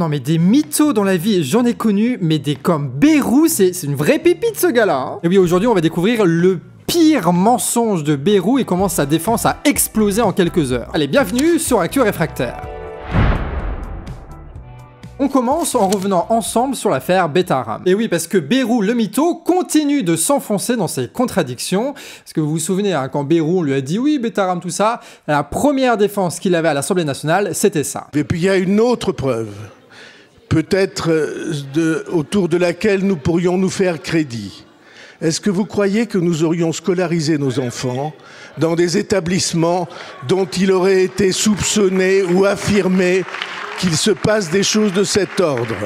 non mais des mythos dans la vie, j'en ai connu, mais des comme Bayrou, c'est une vraie pépite ce gars-là. Hein. Et oui, aujourd'hui on va découvrir le pire mensonge de Bayrou et comment sa défense a explosé en quelques heures. Allez, bienvenue sur Actu Réfractaire. On commence en revenant ensemble sur l'affaire Betaram. Et oui, parce que Bayrou, le mytho, continue de s'enfoncer dans ses contradictions. Parce que vous vous souvenez, hein, quand Bayrou, on lui a dit oui, Betaram, tout ça, la première défense qu'il avait à l'Assemblée nationale, c'était ça. Et puis il y a une autre preuve, peut-être autour de laquelle nous pourrions nous faire crédit. Est-ce que vous croyez que nous aurions scolarisé nos enfants dans des établissements dont il aurait été soupçonné ou affirmé qu'il se passe des choses de cet ordre?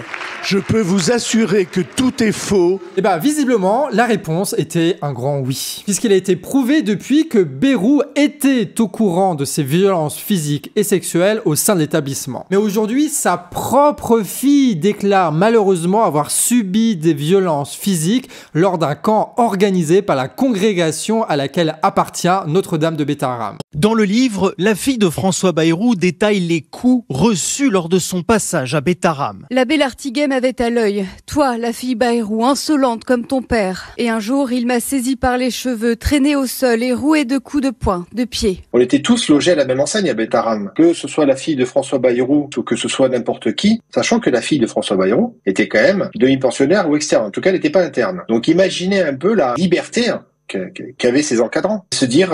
Je peux vous assurer que tout est faux. Et bah visiblement, la réponse était un grand oui. Puisqu'il a été prouvé depuis que Bayrou était au courant de ces violences physiques et sexuelles au sein de l'établissement. Mais aujourd'hui, sa propre fille déclare malheureusement avoir subi des violences physiques lors d'un camp organisé par la congrégation à laquelle appartient Notre-Dame de Betaram. Dans le livre, la fille de François Bayrou détaille les coups reçus lors de son passage à Betaram. L'abbé Lartiguet m'avait à l'œil. Toi, la fille Bayrou, insolente comme ton père. Et un jour, il m'a saisi par les cheveux, traîné au sol et roué de coups de poing, de pied. On était tous logés à la même enseigne à Betaram. Que ce soit la fille de François Bayrou ou que ce soit n'importe qui, sachant que la fille de François Bayrou était quand même demi-pensionnaire ou externe. En tout cas, elle n'était pas interne. Donc imaginez un peu la liberté qu'avaient ses encadrants. Se dire...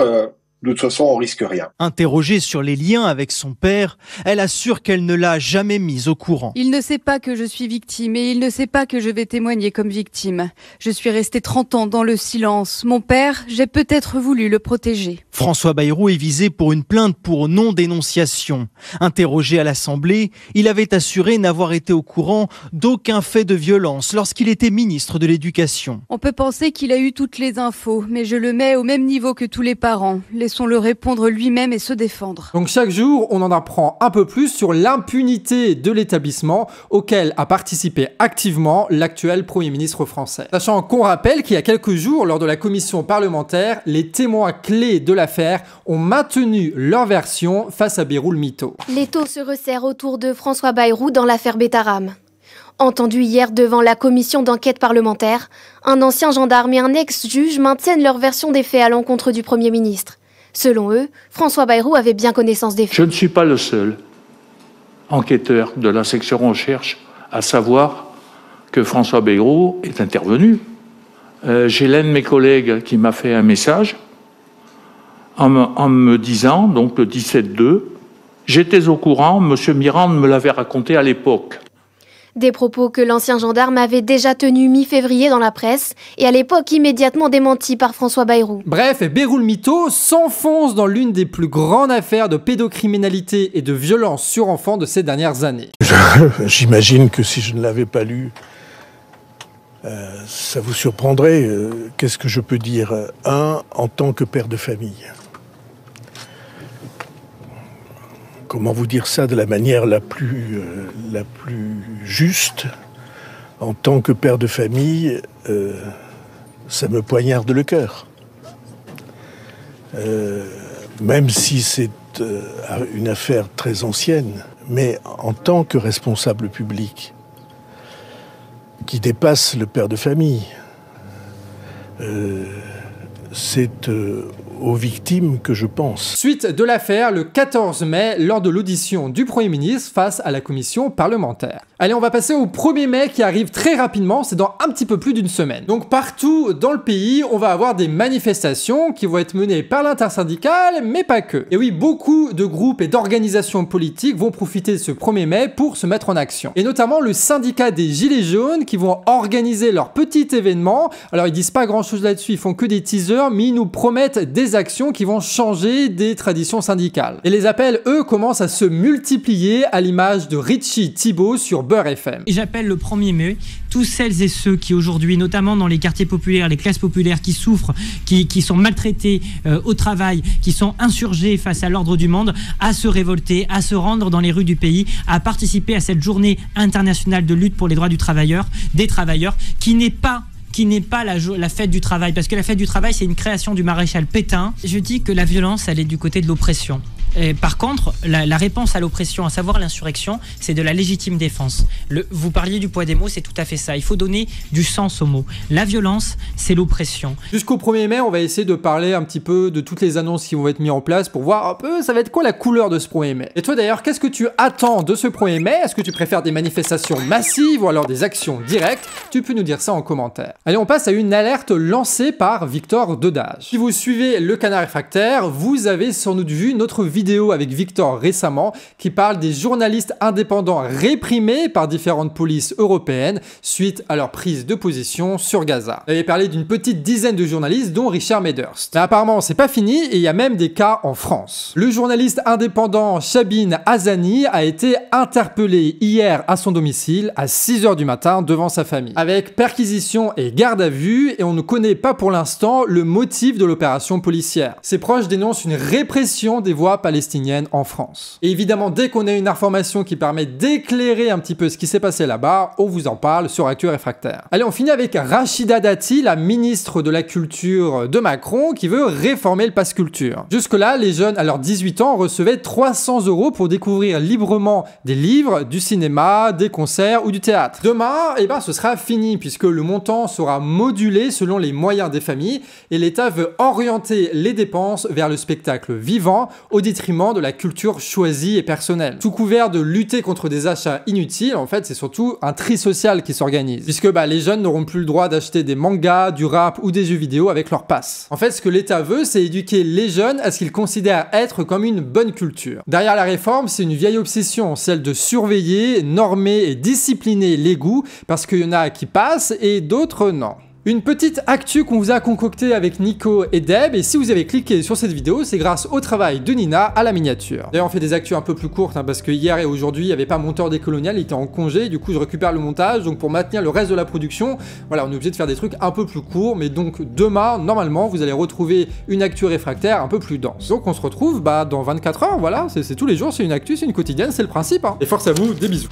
de toute façon, on risque rien. Interrogée sur les liens avec son père, elle assure qu'elle ne l'a jamais mise au courant. Il ne sait pas que je suis victime et il ne sait pas que je vais témoigner comme victime. Je suis restée 30 ans dans le silence. Mon père, j'ai peut-être voulu le protéger. François Bayrou est visé pour une plainte pour non-dénonciation. Interrogé à l'Assemblée, il avait assuré n'avoir été au courant d'aucun fait de violence lorsqu'il était ministre de l'Éducation. On peut penser qu'il a eu toutes les infos, mais je le mets au même niveau que tous les parents. Laissons-le répondre lui-même et se défendre. Donc chaque jour, on en apprend un peu plus sur l'impunité de l'établissement auquel a participé activement l'actuel Premier ministre français. Sachant qu'on rappelle qu'il y a quelques jours, lors de la commission parlementaire, les témoins clés de l'affaire ont maintenu leur version face à Bayrou le mytho. L'étau se resserre autour de François Bayrou dans l'affaire Betaram. Entendu hier devant la commission d'enquête parlementaire, un ancien gendarme et un ex-juge maintiennent leur version des faits à l'encontre du Premier ministre. Selon eux, François Bayrou avait bien connaissance des faits. Je ne suis pas le seul enquêteur de la section recherche à savoir que François Bayrou est intervenu. J'ai l'un de mes collègues qui m'a fait un message en me disant, donc le 17-2, j'étais au courant, M. Mirande me l'avait raconté à l'époque. Des propos que l'ancien gendarme avait déjà tenus mi-février dans la presse et à l'époque immédiatement démentis par François Bayrou. Bref, Bayrou le mytho s'enfonce dans l'une des plus grandes affaires de pédocriminalité et de violence sur enfants de ces dernières années. J'imagine que si je ne l'avais pas lu, ça vous surprendrait. Qu'est-ce que je peux dire? En tant que père de famille. Comment vous dire ça de la manière la plus juste? En tant que père de famille, ça me poignarde le cœur. Même si c'est une affaire très ancienne, mais en tant que responsable public, qui dépasse le père de famille, c'est aux victimes que je pense. Suite de l'affaire le 14 mai, lors de l'audition du Premier ministre face à la commission parlementaire. Allez, on va passer au 1er mai qui arrive très rapidement, c'est dans un petit peu plus d'une semaine. Donc partout dans le pays, on va avoir des manifestations qui vont être menées par l'intersyndicale, mais pas que. Et oui, beaucoup de groupes et d'organisations politiques vont profiter de ce 1er mai pour se mettre en action. Et notamment le syndicat des Gilets jaunes qui vont organiser leur petit événement. Alors ils disent pas grand chose là-dessus, ils font que des teasers, mais ils nous promettent des actions qui vont changer des traditions syndicales. Et les appels, eux, commencent à se multiplier à l'image de Richie Thibault sur Beurre FM. Et j'appelle le 1er mai tous celles et ceux qui aujourd'hui, notamment dans les quartiers populaires, les classes populaires qui souffrent, qui sont maltraités au travail, qui sont insurgés face à l'ordre du monde, à se révolter, à se rendre dans les rues du pays, à participer à cette journée internationale de lutte pour les droits des travailleurs, qui n'est pas la fête du travail, parce que la fête du travail, c'est une création du maréchal Pétain. Je dis que la violence, elle est du côté de l'oppression. Par contre, la réponse à l'oppression, à savoir l'insurrection, c'est de la légitime défense. Vous parliez du poids des mots, c'est tout à fait ça. Il faut donner du sens aux mots. La violence, c'est l'oppression. Jusqu'au 1er mai, on va essayer de parler un petit peu de toutes les annonces qui vont être mises en place pour voir un peu ça va être quoi la couleur de ce 1er mai. Et toi d'ailleurs, qu'est-ce que tu attends de ce 1er mai? Est-ce que tu préfères des manifestations massives ou alors des actions directes? Tu peux nous dire ça en commentaire. Allez, on passe à une alerte lancée par Victor Dedage. Si vous suivez le Canard Réfractaire, vous avez sans doute vu notre vidéo avec Victor récemment qui parle des journalistes indépendants réprimés par différentes polices européennes suite à leur prise de position sur Gaza. Il avait parlé d'une petite dizaine de journalistes dont Richard Medhurst. Mais apparemment c'est pas fini et il y a même des cas en France. Le journaliste indépendant Shabin Azani a été interpellé hier à son domicile à 6 h du matin devant sa famille, avec perquisition et garde à vue, et on ne connaît pas pour l'instant le motif de l'opération policière. Ses proches dénoncent une répression des voix palestiniennes en France. Et évidemment, dès qu'on a une information qui permet d'éclairer un petit peu ce qui s'est passé là-bas, on vous en parle sur Actu Réfractaire. Allez, on finit avec Rachida Dati, la ministre de la Culture de Macron, qui veut réformer le pass culture. Jusque-là, les jeunes à leurs 18 ans recevaient 300 € pour découvrir librement des livres, du cinéma, des concerts ou du théâtre. Demain, ce sera fini puisque le montant sera modulé selon les moyens des familles et l'État veut orienter les dépenses vers le spectacle vivant au détriment de la culture choisie et personnelle. Sous couvert de lutter contre des achats inutiles, en fait, c'est surtout un tri social qui s'organise puisque les jeunes n'auront plus le droit d'acheter des mangas, du rap ou des jeux vidéo avec leur pass. En fait, ce que l'État veut, c'est éduquer les jeunes à ce qu'ils considèrent être comme une bonne culture. Derrière la réforme, c'est une vieille obsession, celle de surveiller, normer et discipliner les goûts parce qu'il y en a qui passent et d'autres non. Une petite actu qu'on vous a concoctée avec Nico et Deb, et si vous avez cliqué sur cette vidéo, c'est grâce au travail de Nina à la miniature. D'ailleurs, on fait des actus un peu plus courtes, parce que hier et aujourd'hui, il n'y avait pas monteur des coloniales, il était en congé, du coup je récupère le montage, donc pour maintenir le reste de la production, voilà, on est obligé de faire des trucs un peu plus courts, mais donc demain, normalement, vous allez retrouver une actu réfractaire un peu plus dense. Donc on se retrouve dans 24 heures, voilà, c'est tous les jours, c'est une actu, c'est une quotidienne, c'est le principe. Et force à vous, des bisous.